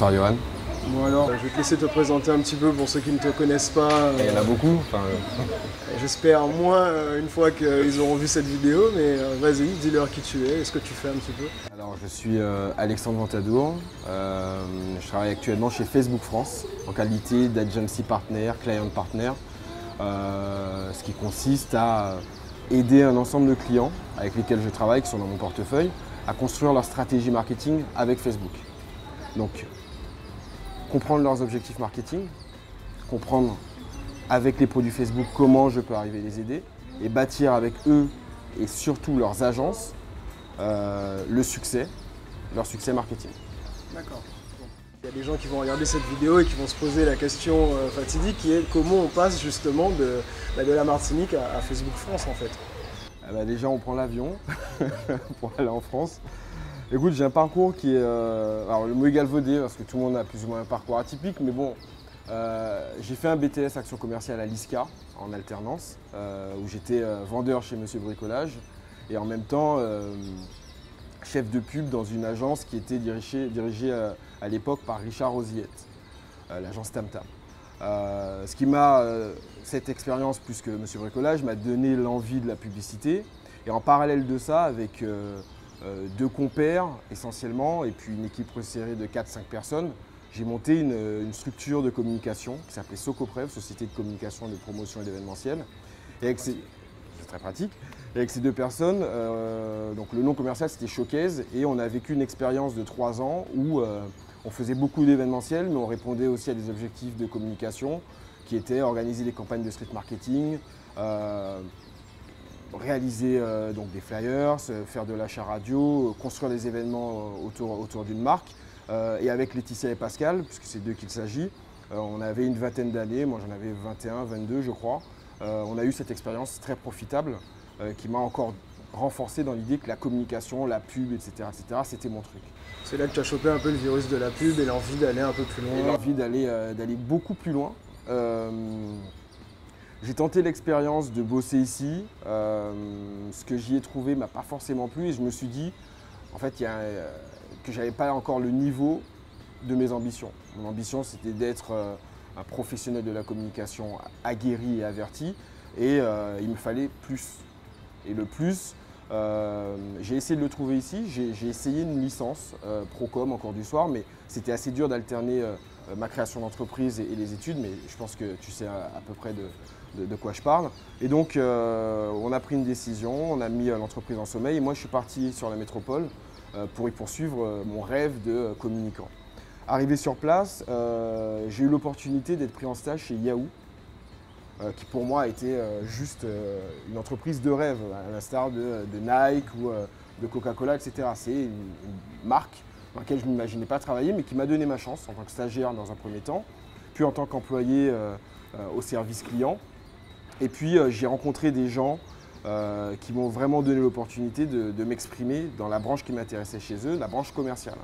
Bonsoir Johan. Bon alors, je vais te laisser te présenter un petit peu pour ceux qui ne te connaissent pas. Il y en a beaucoup. J'espère moins une fois qu'ils auront vu cette vidéo, mais vas-y, dis-leur qui tu es et ce que tu fais un petit peu. Alors je suis Alexandre Ventadour. Je travaille actuellement chez Facebook France en qualité d'agency partner, client partner. Ce qui consiste à aider un ensemble de clients avec lesquels je travaille, qui sont dans mon portefeuille, à construire leur stratégie marketing avec Facebook. Donc, comprendre leurs objectifs marketing, comprendre avec les produits Facebook comment je peux arriver à les aider et bâtir avec eux et surtout leurs agences leur succès marketing. D'accord. Il y a des gens qui vont regarder cette vidéo et qui vont se poser la question fatidique qui est comment on passe justement de la Martinique à Facebook France en fait. Déjà on prend l'avion pour aller en France. Écoute, j'ai un parcours qui est, alors le mot est galvaudé parce que tout le monde a plus ou moins un parcours atypique, mais bon, j'ai fait un BTS Action Commerciale à l'ISCA en alternance, où j'étais vendeur chez Monsieur Bricolage et en même temps chef de pub dans une agence qui était dirigée à l'époque par Richard Rosillette, l'agence Tam Tam. Ce qui m'a, cette expérience plus que Monsieur Bricolage, m'a donné l'envie de la publicité et en parallèle de ça avec deux compères essentiellement et puis une équipe resserrée de 4-5 personnes, j'ai monté une structure de communication qui s'appelait Socoprev, Société de communication, de promotion et d'événementiel. C'est très pratique. Et avec ces deux personnes, donc le nom commercial c'était Showcase et on a vécu une expérience de 3 ans où on faisait beaucoup d'événementiel mais on répondait aussi à des objectifs de communication qui étaient organiser des campagnes de street marketing, réaliser donc des flyers, faire de l'achat radio, construire des événements autour d'une marque. Et avec Laetitia et Pascal, puisque c'est d'eux qu'il s'agit, on avait une vingtaine d'années, moi j'en avais 21, 22 je crois. On a eu cette expérience très profitable qui m'a encore renforcé dans l'idée que la communication, la pub, etc. c'était mon truc. C'est là que tu as chopé un peu le virus de la pub et l'envie d'aller un peu plus loin. Et l'envie d'aller beaucoup plus loin. J'ai tenté l'expérience de bosser ici. Ce que j'y ai trouvé m'a pas forcément plu et je me suis dit en fait, que je n'avais pas encore le niveau de mes ambitions. Mon ambition, c'était d'être un professionnel de la communication aguerri et averti et il me fallait plus. Et le plus, j'ai essayé de le trouver ici. J'ai essayé une licence Procom en cours du soir, mais c'était assez dur d'alterner ma création d'entreprise et les études, mais je pense que tu sais à peu près de quoi je parle. Et donc, on a pris une décision, on a mis l'entreprise en sommeil et moi, je suis parti sur la métropole pour y poursuivre mon rêve de communicant. Arrivé sur place, j'ai eu l'opportunité d'être pris en stage chez Yahoo, qui pour moi a été juste une entreprise de rêve, à l'instar de Nike ou de Coca-Cola, etc. C'est une marque dans laquelle je ne m'imaginais pas travailler, mais qui m'a donné ma chance en tant que stagiaire dans un premier temps, puis en tant qu'employé au service client. Et puis j'ai rencontré des gens qui m'ont vraiment donné l'opportunité de m'exprimer dans la branche qui m'intéressait chez eux, la branche commerciale.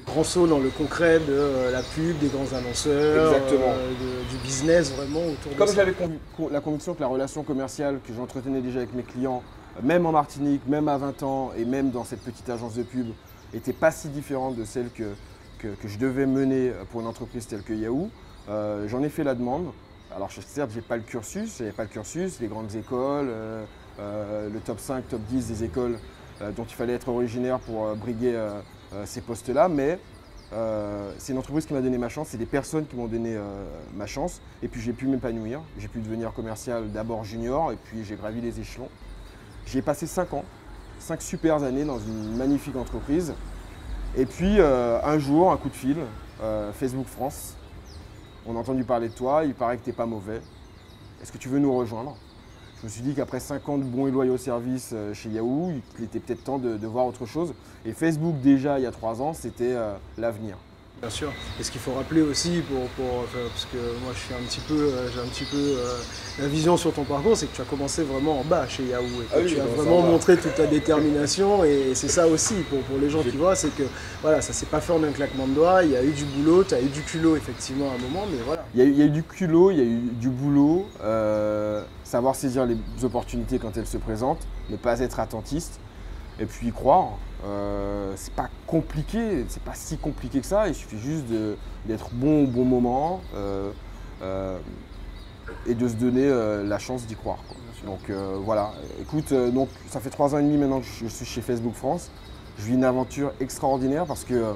Grand saut dans le concret de la pub, des grands annonceurs, du business vraiment autour de ça. Comme j'avais la conviction que la relation commerciale que j'entretenais déjà avec mes clients, même en Martinique, même à 20 ans et même dans cette petite agence de pub, n'était pas si différente de celle que je devais mener pour une entreprise telle que Yahoo, j'en ai fait la demande. Alors certes, je n'avais pas le cursus, les grandes écoles, le top 5, top 10 des écoles dont il fallait être originaire pour briguer ces postes-là, mais c'est une entreprise qui m'a donné ma chance, c'est des personnes qui m'ont donné ma chance, et puis j'ai pu m'épanouir, j'ai pu devenir commercial d'abord junior, et puis j'ai gravi les échelons. J'y ai passé 5 ans, 5 super années dans une magnifique entreprise, et puis un jour, un coup de fil, Facebook France, on a entendu parler de toi, il paraît que tu n'es pas mauvais, est-ce que tu veux nous rejoindre ? Je me suis dit qu'après 5 ans de bons et loyaux services chez Yahoo, il était peut-être temps de voir autre chose. Et Facebook, déjà il y a 3 ans, c'était l'avenir. Bien sûr. Et ce qu'il faut rappeler aussi, parce que moi j'ai un petit peu la vision sur ton parcours, c'est que tu as commencé vraiment en bas chez Yahoo. Et que tu as vraiment montré toute ta détermination. Et c'est ça aussi, pour les gens qui voient, c'est que voilà, ça s'est pas fait en un claquement de doigts. Il y a eu du boulot, tu as eu du culot effectivement à un moment, mais voilà. Il y a eu du culot, il y a eu du boulot, savoir saisir les opportunités quand elles se présentent, ne pas être attentiste. et puis y croire. C'est pas compliqué, c'est pas si compliqué que ça, il suffit juste d'être bon au bon moment et de se donner la chance d'y croire, quoi. Donc voilà, écoute, donc, ça fait 3 ans et demi maintenant que je suis chez Facebook France. Je vis une aventure extraordinaire parce que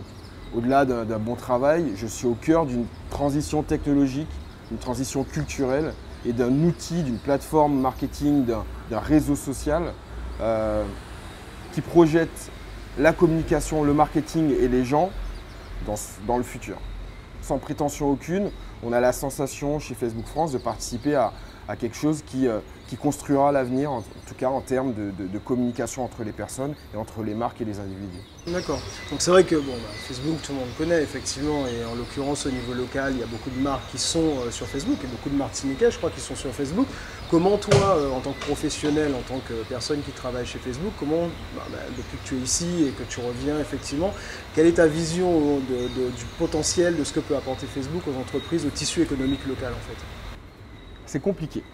au-delà d'un bon travail, je suis au cœur d'une transition technologique, d'une transition culturelle et d'un outil, d'une plateforme marketing, d'un réseau social qui projette la communication, le marketing et les gens dans le futur. Sans prétention aucune, on a la sensation chez Facebook France de participer à quelque chose qui construira l'avenir, en tout cas en termes de communication entre les personnes et entre les marques et les individus. D'accord. Donc c'est vrai que Facebook, tout le monde connaît effectivement, et en l'occurrence au niveau local, il y a beaucoup de marques qui sont sur Facebook et beaucoup de Martiniquais, je crois, qui sont sur Facebook. Comment toi, en tant que professionnel, en tant que personne qui travaille chez Facebook, comment, depuis que tu es ici et que tu reviens effectivement, quelle est ta vision du potentiel de ce que peut apporter Facebook aux entreprises, au tissu économique local en fait? C'est compliqué.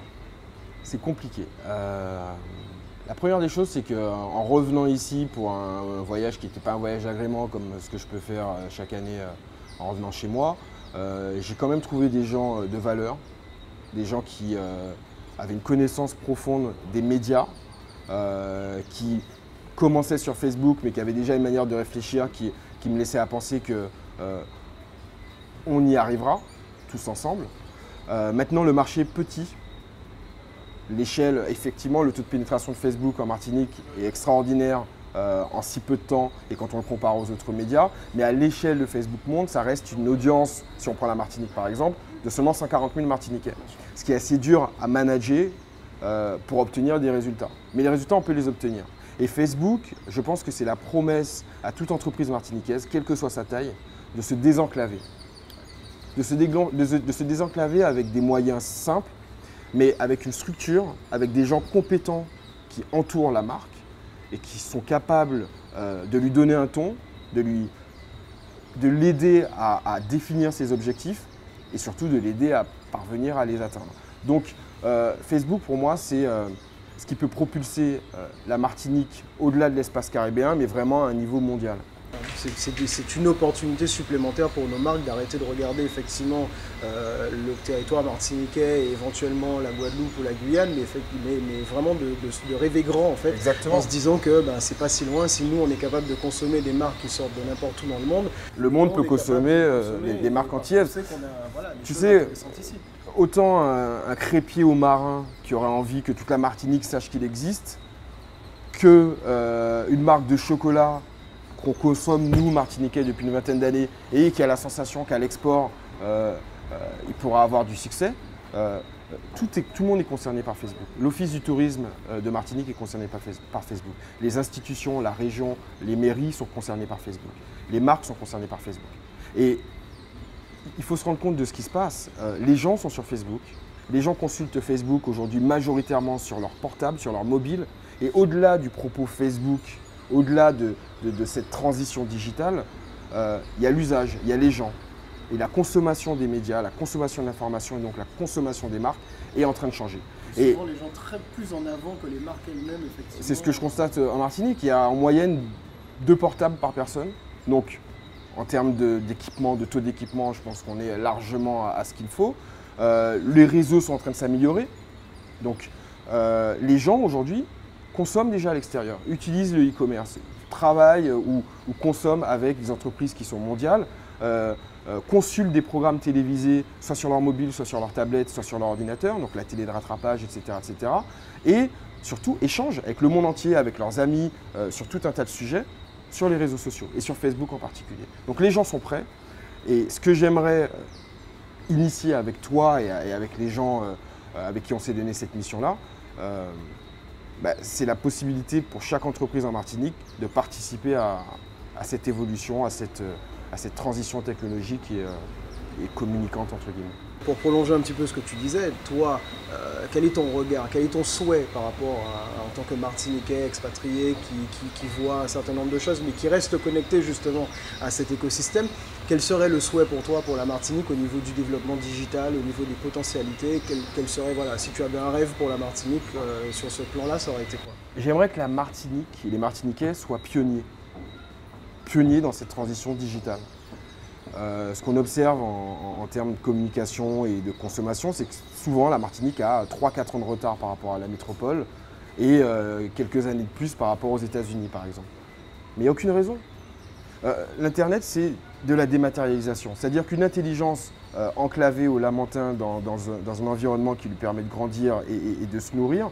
C'est compliqué. La première des choses, c'est qu'en revenant ici pour un voyage qui n'était pas un voyage d'agrément comme ce que je peux faire chaque année en revenant chez moi, j'ai quand même trouvé des gens de valeur, des gens qui avaient une connaissance profonde des médias, qui commençaient sur Facebook mais qui avaient déjà une manière de réfléchir qui me laissait à penser qu'on y arrivera tous ensemble. Maintenant, le marché est petit. L'échelle, effectivement, le taux de pénétration de Facebook en Martinique est extraordinaire en si peu de temps et quand on le compare aux autres médias. Mais à l'échelle de Facebook Monde, ça reste une audience, si on prend la Martinique par exemple, de seulement 140 000 Martiniquais. Ce qui est assez dur à manager pour obtenir des résultats. Mais les résultats, on peut les obtenir. Et Facebook, je pense que c'est la promesse à toute entreprise martiniquaise, quelle que soit sa taille, de se désenclaver. De se désenclaver avec des moyens simples, mais avec une structure, avec des gens compétents qui entourent la marque et qui sont capables de lui donner un ton, de l'aider à définir ses objectifs et surtout de l'aider à parvenir à les atteindre. Donc Facebook pour moi c'est ce qui peut propulser la Martinique au-delà de l'espace caribéen mais vraiment à un niveau mondial. C'est une opportunité supplémentaire pour nos marques d'arrêter de regarder effectivement le territoire martiniquais et éventuellement la Guadeloupe ou la Guyane, mais vraiment de rêver grand en fait. Exactement. En se disant que c'est pas si loin, si nous on est capable de consommer des marques qui sortent de n'importe où dans le monde. Le monde peut consommer des marques entières. Tu sais, autant un crépier au marin qui aurait envie que toute la Martinique sache qu'il existe, que une marque de chocolat qu'on consomme, nous, Martiniquais, depuis une vingtaine d'années, et qui a la sensation qu'à l'export, il pourra avoir du succès, tout le monde est concerné par Facebook. L'Office du tourisme de Martinique est concerné par Facebook. Les institutions, la région, les mairies sont concernées par Facebook. Les marques sont concernées par Facebook. Et il faut se rendre compte de ce qui se passe. Les gens sont sur Facebook. Les gens consultent Facebook aujourd'hui majoritairement sur leur portable, sur leur mobile. Et au-delà du propos Facebook, au-delà de cette transition digitale, il y a l'usage, il y a les gens. Et la consommation des médias, la consommation de l'information et donc la consommation des marques est en train de changer. Et souvent les gens très plus en avant que les marques elles-mêmes, effectivement. C'est ce que je constate en Martinique. Il y a en moyenne 2 portables par personne. Donc en termes d'équipement, de taux d'équipement, je pense qu'on est largement à ce qu'il faut. Les réseaux sont en train de s'améliorer. Donc les gens aujourd'hui consomment déjà à l'extérieur, utilisent le e-commerce, travaillent ou consomment avec des entreprises qui sont mondiales, consultent des programmes télévisés, soit sur leur mobile, soit sur leur tablette, soit sur leur ordinateur, donc la télé de rattrapage, etc. etc. Et surtout échangent avec le monde entier, avec leurs amis, sur tout un tas de sujets, sur les réseaux sociaux et sur Facebook en particulier. Donc les gens sont prêts et ce que j'aimerais initier avec toi et avec les gens avec qui on s'est donné cette mission-là, c'est la possibilité pour chaque entreprise en Martinique de participer à cette évolution, à cette transition technologique et communicante entre guillemets. Pour prolonger un petit peu ce que tu disais, toi, quel est ton regard, quel est ton souhait par rapport en tant que Martiniquais expatrié qui voit un certain nombre de choses mais qui reste connecté justement à cet écosystème? Quel serait le souhait pour toi, pour la Martinique au niveau du développement digital, au niveau des potentialités? Quel serait, voilà, si tu avais un rêve pour la Martinique sur ce plan-là, ça aurait été quoi? J'aimerais que la Martinique et les Martiniquais soient pionniers. Pionniers dans cette transition digitale. Ce qu'on observe en termes de communication et de consommation, c'est que souvent la Martinique a 3-4 ans de retard par rapport à la métropole et quelques années de plus par rapport aux États-Unis par exemple. Mais il n'y a aucune raison. L'Internet, c'est de la dématérialisation. C'est-à-dire qu'une intelligence enclavée au Lamentin dans un environnement qui lui permet de grandir et de se nourrir,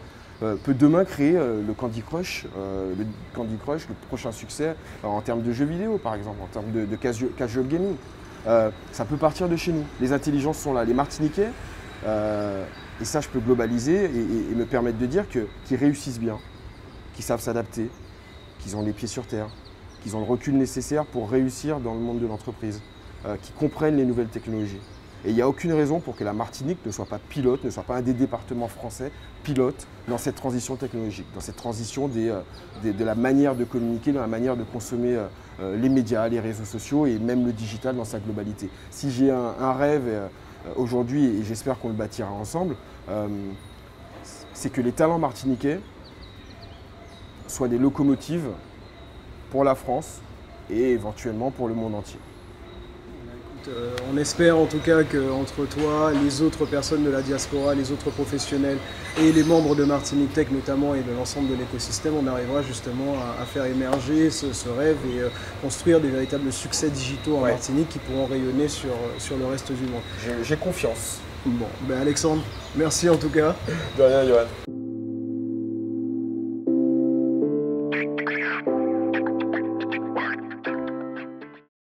peut demain créer le Candy Crush, le prochain succès en termes de jeux vidéo par exemple, en termes de casual gaming. Ça peut partir de chez nous. Les intelligences sont là. Les Martiniquais, et ça je peux globaliser et me permettre de dire qu'ils réussissent bien, qu'ils savent s'adapter, qu'ils ont les pieds sur terre, qu'ils ont le recul nécessaire pour réussir dans le monde de l'entreprise, qu'ils comprennent les nouvelles technologies. Et il n'y a aucune raison pour que la Martinique ne soit pas pilote, ne soit pas un des départements français pilote dans cette transition technologique, dans cette transition de la manière de communiquer, dans la manière de consommer les médias, les réseaux sociaux et même le digital dans sa globalité. Si j'ai un rêve aujourd'hui, et j'espère qu'on le bâtira ensemble, c'est que les talents martiniquais soient des locomotives pour la France et éventuellement pour le monde entier. On espère en tout cas qu'entre toi, les autres personnes de la diaspora, les autres professionnels et les membres de Martinique Tech notamment et de l'ensemble de l'écosystème, on arrivera justement à faire émerger ce rêve et construire des véritables succès digitaux en Martinique qui pourront rayonner sur le reste du monde. J'ai confiance. Bon, ben Alexandre, merci en tout cas. De rien, Johan.